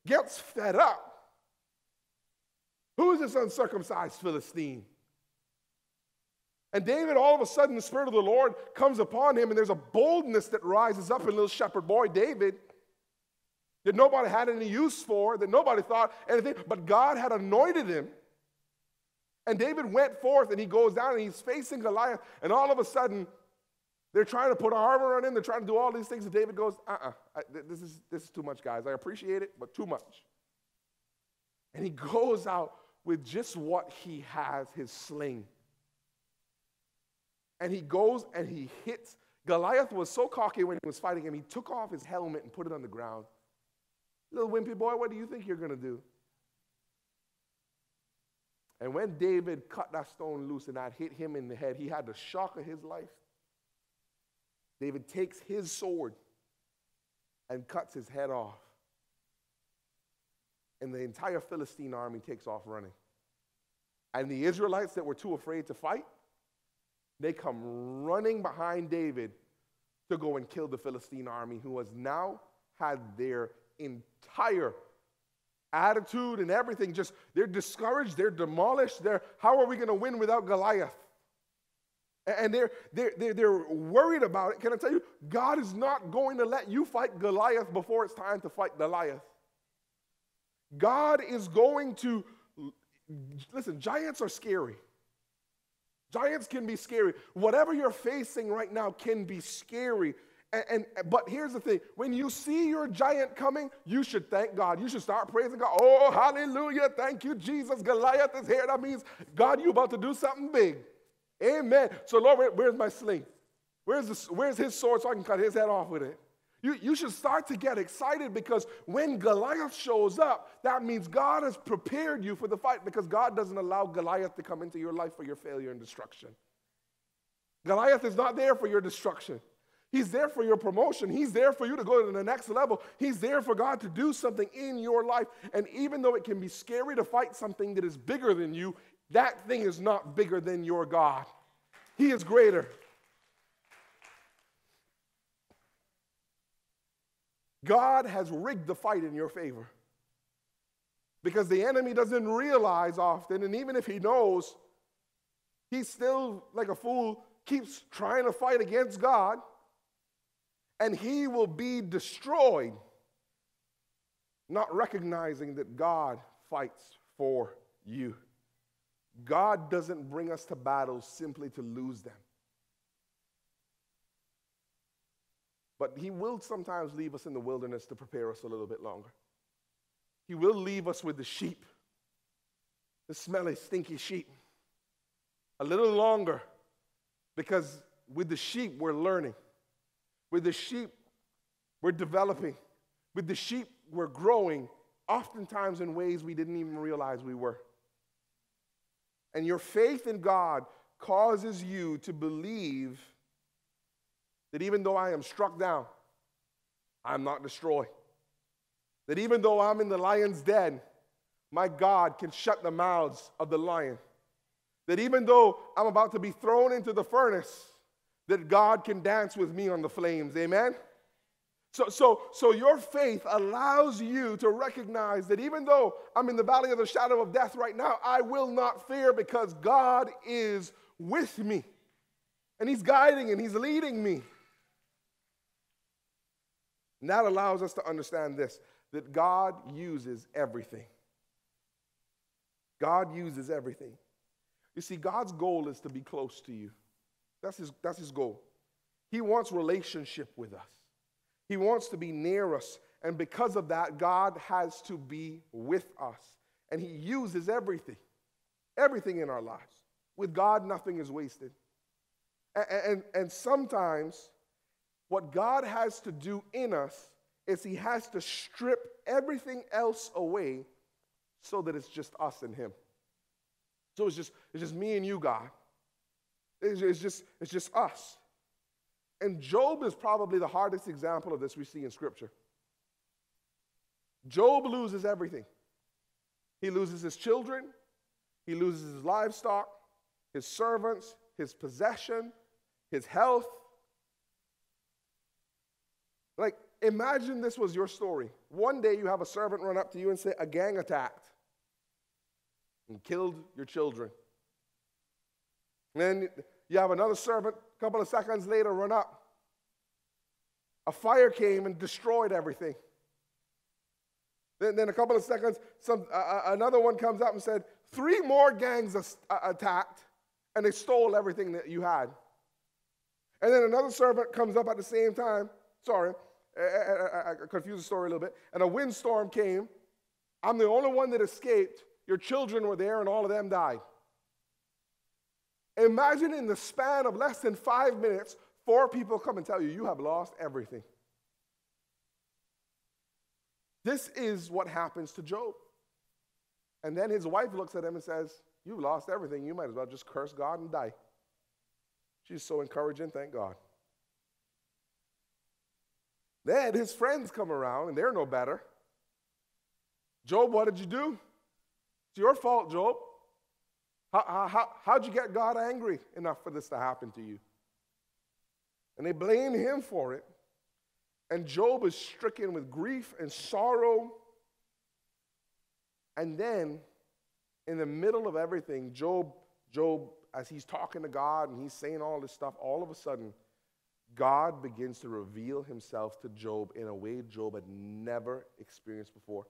gets fed up. Who is this uncircumcised Philistine? And David, all of a sudden, the Spirit of the Lord comes upon him, and there's a boldness that rises up in little shepherd boy David that nobody had any use for, that nobody thought anything, but God had anointed him. And David went forth, and he goes down, and he's facing Goliath, and all of a sudden, they're trying to put armor on him, they're trying to do all these things, and David goes, this is too much, guys. I appreciate it, but too much. And he goes out with just what he has, his sling. And he goes and he hits. Goliath was so cocky when he was fighting him, he took off his helmet and put it on the ground. Little wimpy boy, what do you think you're going to do? And when David cut that stone loose and that hit him in the head, he had the shock of his life. David takes his sword and cuts his head off. And the entire Philistine army takes off running. And the Israelites that were too afraid to fight, they come running behind David to go and kill the Philistine army, who has now had their entire attitude and everything, just they're discouraged, they're demolished. How are we going to win without Goliath? And they're worried about it. Can I tell you, God is not going to let you fight Goliath before it's time to fight Goliath. God is going to, listen, giants are scary. Giants can be scary. Whatever you're facing right now can be scary. But here's the thing. When you see your giant coming, you should thank God. You should start praising God. Oh, hallelujah. Thank you, Jesus. Goliath is here. That means, God, you about to do something big. Amen. So, Lord, where's my sling? Where's his sword so I can cut his head off with it? You should start to get excited, because when Goliath shows up, that means God has prepared you for the fight, because God doesn't allow Goliath to come into your life for your failure and destruction. Goliath is not there for your destruction. He's there for your promotion. He's there for you to go to the next level. He's there for God to do something in your life. And even though it can be scary to fight something that is bigger than you, that thing is not bigger than your God. He is greater. God has rigged the fight in your favor, because the enemy doesn't realize often, and even if he knows, he still, like a fool, keeps trying to fight against God, and he will be destroyed, not recognizing that God fights for you. God doesn't bring us to battles simply to lose them. But he will sometimes leave us in the wilderness to prepare us a little bit longer. He will leave us with the sheep, the smelly, stinky sheep, a little longer, because with the sheep we're learning. With the sheep we're developing. With the sheep we're growing, oftentimes in ways we didn't even realize we were. And your faith in God causes you to believe that even though I am struck down, I'm not destroyed. That even though I'm in the lion's den, my God can shut the mouths of the lion. That even though I'm about to be thrown into the furnace, that God can dance with me on the flames. Amen? So your faith allows you to recognize that even though I'm in the valley of the shadow of death right now, I will not fear, because God is with me. And he's guiding and he's leading me. And that allows us to understand this, that God uses everything. God uses everything. You see, God's goal is to be close to you. That's his goal. He wants relationship with us. He wants to be near us. And because of that, God has to be with us. And he uses everything in our lives. With God, nothing is wasted. And sometimes what God has to do in us is he has to strip everything else away so that it's just us and him. So it's just me and you, God. It's just us. And Job is probably the hardest example of this we see in Scripture. Job loses everything. He loses his children. He loses his livestock, his servants, his possession, his health. Like, imagine this was your story. One day you have a servant run up to you and say, a gang attacked and killed your children. And then you have another servant, a couple of seconds later, run up. A fire came and destroyed everything. Then a couple of seconds, another one comes up and said, 3 more gangs attacked, and they stole everything that you had. And then another servant comes up at the same time. Sorry, I confused the story a little bit. And a windstorm came. I'm the only one that escaped. Your children were there, and all of them died. Imagine in the span of less than 5 minutes, 4 people come and tell you, you have lost everything. This is what happens to Job. And then his wife looks at him and says, you've lost everything. You might as well just curse God and die. She's so encouraging, thank God. Then his friends come around, and they're no better. Job, what did you do? It's your fault, Job. How'd you get God angry enough for this to happen to you? And they blame him for it. And Job is stricken with grief and sorrow. And then, in the middle of everything, Job, as he's talking to God and he's saying all this stuff, all of a sudden, God begins to reveal himself to Job in a way Job had never experienced before.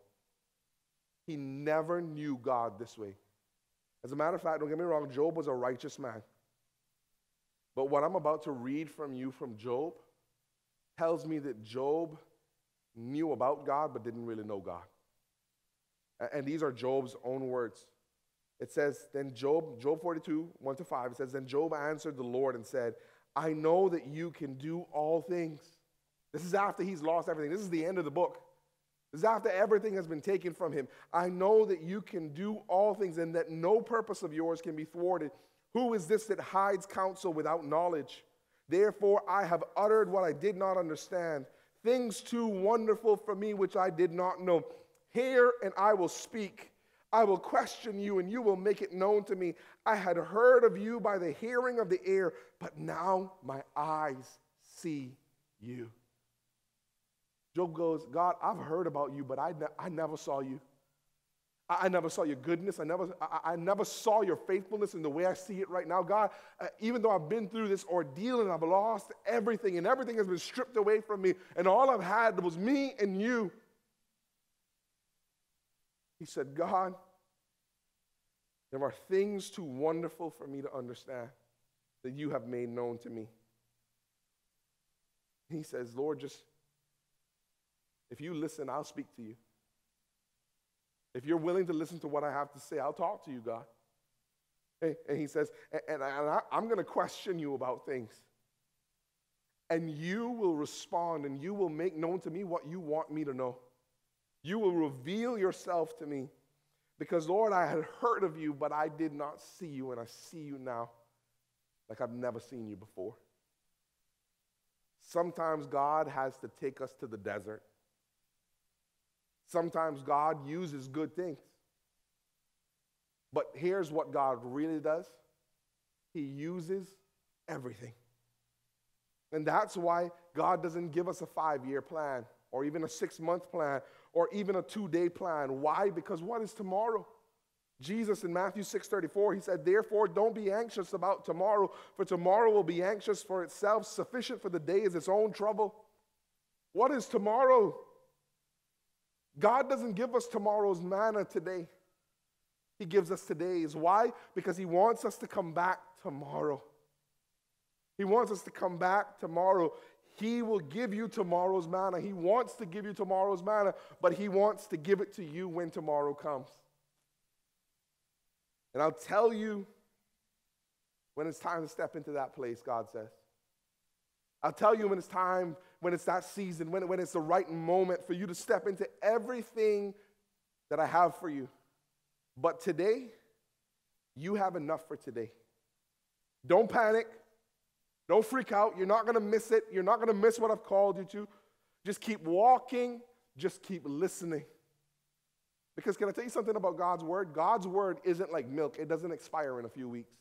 He never knew God this way. As a matter of fact, don't get me wrong, Job was a righteous man. But what I'm about to read from you from Job tells me that Job knew about God but didn't really know God. And these are Job's own words. It says, then Job 42, 1-5, it says, then Job answered the Lord and said, I know that you can do all things. This is after he's lost everything. This is the end of the book. This is after everything has been taken from him. I know that you can do all things and that no purpose of yours can be thwarted. Who is this that hides counsel without knowledge? Therefore, I have uttered what I did not understand, things too wonderful for me which I did not know. Hear, and I will speak. I will question you, and you will make it known to me. I had heard of you by the hearing of the ear, but now my eyes see you. Job goes, God, I've heard about you, but I never saw you. I never saw your goodness. I never saw your faithfulness in the way I see it right now. God, even though I've been through this ordeal and I've lost everything and everything has been stripped away from me and all I've had was me and you. He said, God, there are things too wonderful for me to understand that you have made known to me. He says, Lord, just, if you listen, I'll speak to you. If you're willing to listen to what I have to say, I'll talk to you, God. And he says, and I'm going to question you about things. And you will respond and you will make known to me what you want me to know. You will reveal yourself to me. Because, Lord, I had heard of you, but I did not see you, and I see you now like I've never seen you before. Sometimes God has to take us to the desert. Sometimes God uses good things. But here's what God really does. He uses everything. And that's why God doesn't give us a 5-year plan or even a 6-month plan or even a 2-day plan. Why? Because what is tomorrow? Jesus in Matthew 6:34, he said, therefore don't be anxious about tomorrow, for tomorrow will be anxious for itself. Sufficient for the day is its own trouble. What is tomorrow? God doesn't give us tomorrow's manna today. He gives us today's. Why? Because he wants us to come back tomorrow. He wants us to come back tomorrow. He will give you tomorrow's manna. He wants to give you tomorrow's manna, but he wants to give it to you when tomorrow comes. And I'll tell you when it's time to step into that place, God says. I'll tell you when it's time, when it's that season, when it's the right moment for you to step into everything that I have for you. But today, you have enough for today. Don't panic. Don't freak out. You're not going to miss it. You're not going to miss what I've called you to. Just keep walking. Just keep listening. Because can I tell you something about God's word? God's word isn't like milk. It doesn't expire in a few weeks.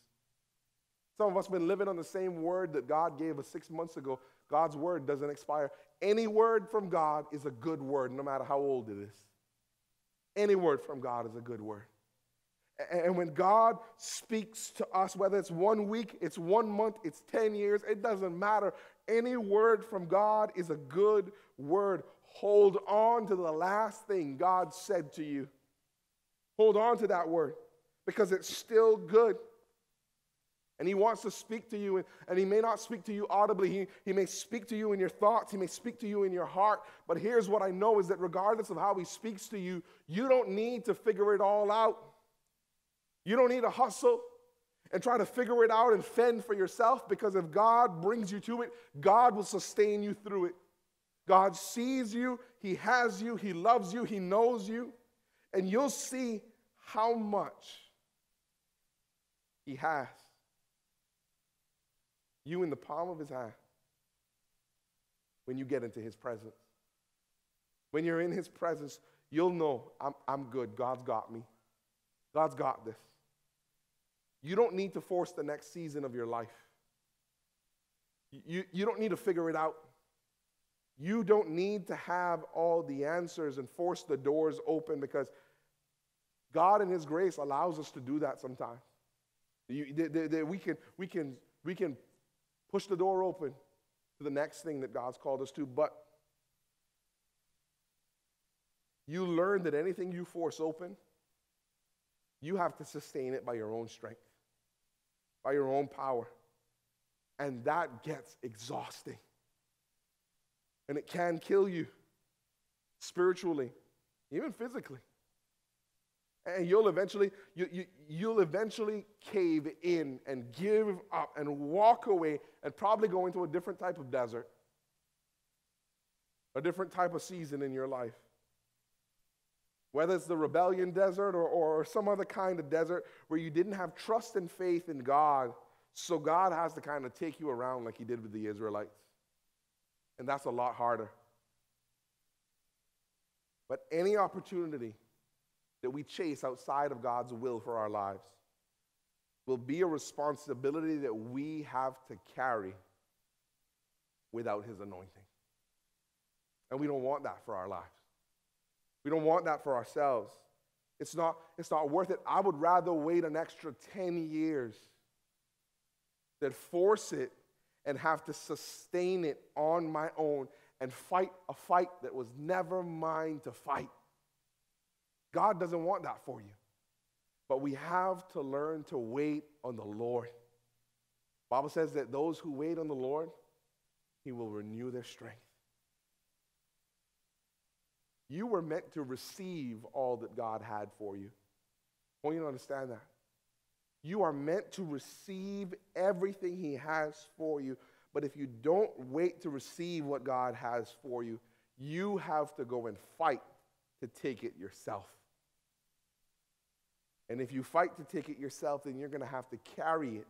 Some of us have been living on the same word that God gave us 6 months ago. God's word doesn't expire. Any word from God is a good word, no matter how old it is. Any word from God is a good word. And when God speaks to us, whether it's 1 week, it's 1 month, it's 10 years, it doesn't matter. Any word from God is a good word. Hold on to the last thing God said to you. Hold on to that word because it's still good. And he wants to speak to you, and he may not speak to you audibly. He may speak to you in your thoughts. He may speak to you in your heart. But here's what I know is that regardless of how he speaks to you, you don't need to figure it all out. You don't need to hustle and try to figure it out and fend for yourself, because if God brings you to it, God will sustain you through it. God sees you, he has you, he loves you, he knows you, and you'll see how much he has. You in the palm of his hand when you get into his presence. When you're in his presence, you'll know, I'm good. God's got me. God's got this. You don't need to force the next season of your life. You don't need to figure it out. You don't need to have all the answers and force the doors open, because God in his grace allows us to do that sometimes. We can push the door open to the next thing that God's called us to, but you learn that anything you force open, you have to sustain it by your own strength, by your own power. And that gets exhausting. And it can kill you spiritually, even physically. And you'll eventually cave in and give up and walk away and probably go into a different type of desert, a different type of season in your life. Whether it's the rebellion desert or some other kind of desert where you didn't have trust and faith in God, so God has to kind of take you around like he did with the Israelites. And that's a lot harder. But any opportunity that we chase outside of God's will for our lives will be a responsibility that we have to carry without his anointing. And we don't want that for our lives. We don't want that for ourselves. It's not worth it. I would rather wait an extra 10 years than force it and have to sustain it on my own and fight a fight that was never mine to fight. God doesn't want that for you. But we have to learn to wait on the Lord. The Bible says that those who wait on the Lord, he will renew their strength. You were meant to receive all that God had for you. I want you to understand that. You are meant to receive everything he has for you. But if you don't wait to receive what God has for you, you have to go and fight to take it yourself. And if you fight to take it yourself, then you're going to have to carry it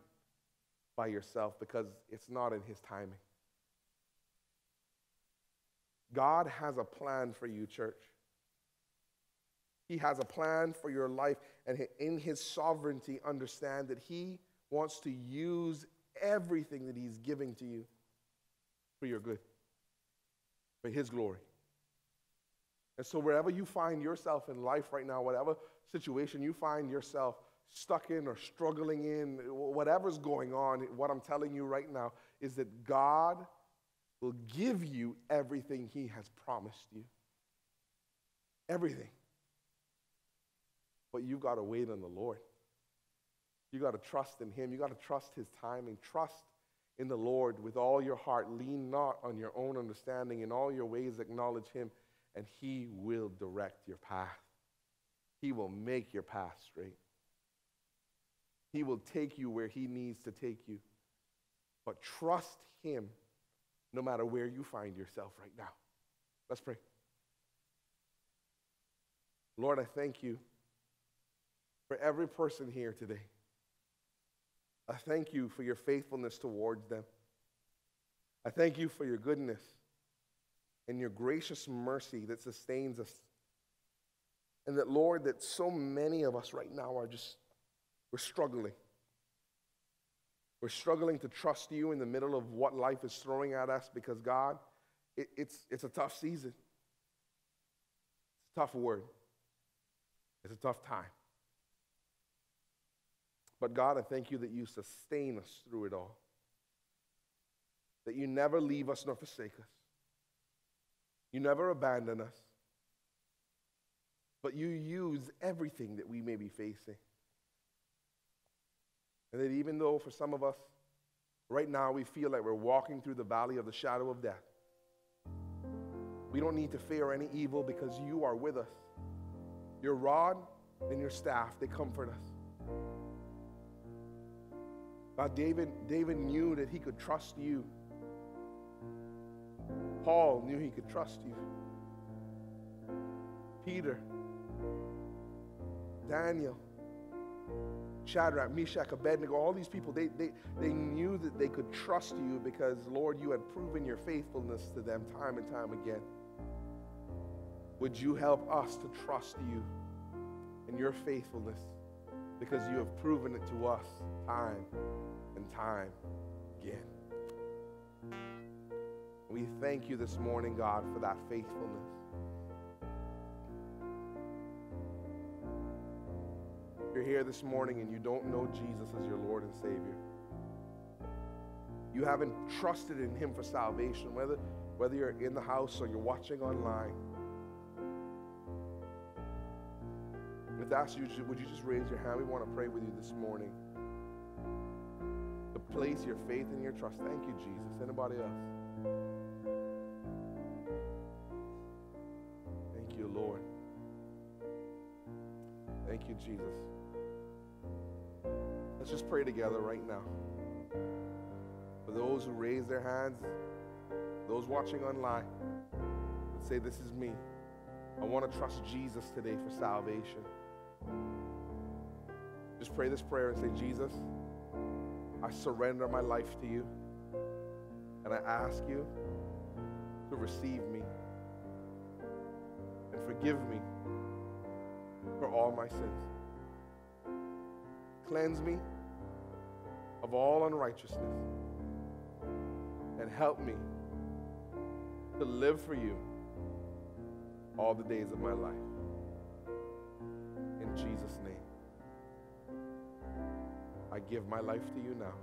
by yourself because it's not in his timing. God has a plan for you, church. He has a plan for your life, and in his sovereignty, understand that he wants to use everything that he's giving to you for your good, for his glory. And so wherever you find yourself in life right now, whatever situation you find yourself stuck in or struggling in, whatever's going on, what I'm telling you right now is that God will give you everything he has promised you. Everything. But you've got to wait on the Lord. You've got to trust in him. You've got to trust his timing. Trust in the Lord with all your heart. Lean not on your own understanding. In all your ways acknowledge him, and he will direct your path. He will make your path straight. He will take you where he needs to take you. But trust him no matter where you find yourself right now. Let's pray. Lord, I thank you for every person here today. I thank you for your faithfulness towards them. I thank you for your goodness and your gracious mercy that sustains us. And that, Lord, that so many of us right now we're struggling. We're struggling to trust you in the middle of what life is throwing at us because, God, it's a tough season. It's a tough word. It's a tough time. But, God, I thank you that you sustain us through it all. That you never leave us nor forsake us. You never abandon us. But you use everything that we may be facing. And that even though for some of us, right now we feel like we're walking through the valley of the shadow of death, we don't need to fear any evil because you are with us. Your rod and your staff, they comfort us. God, David knew that he could trust you. Paul knew he could trust you. Peter, Daniel, Shadrach, Meshach, Abednego, all these people, they knew that they could trust you because, Lord, you had proven your faithfulness to them time and time again. Would you help us to trust you in your faithfulness because you have proven it to us time and time again. We Thank you this morning, God, for that faithfulness. If you're here this morning and you don't know Jesus as your Lord and Savior, you haven't trusted in him for salvation, whether you're in the house or you're watching online, if that's you, would you just raise your hand? We want to pray with you this morning to place your faith and your trust. Thank you, Jesus. Anybody else? Thank you, Lord. Thank you, Jesus. Let's just pray together right now. For those who raise their hands, those watching online, and say, this is me. I want to trust Jesus today for salvation. Just pray this prayer and say, Jesus, I surrender my life to you, and I ask you to receive me and forgive me for all my sins. Cleanse me of all unrighteousness and help me to live for you all the days of my life. In Jesus' name, I give my life to you now.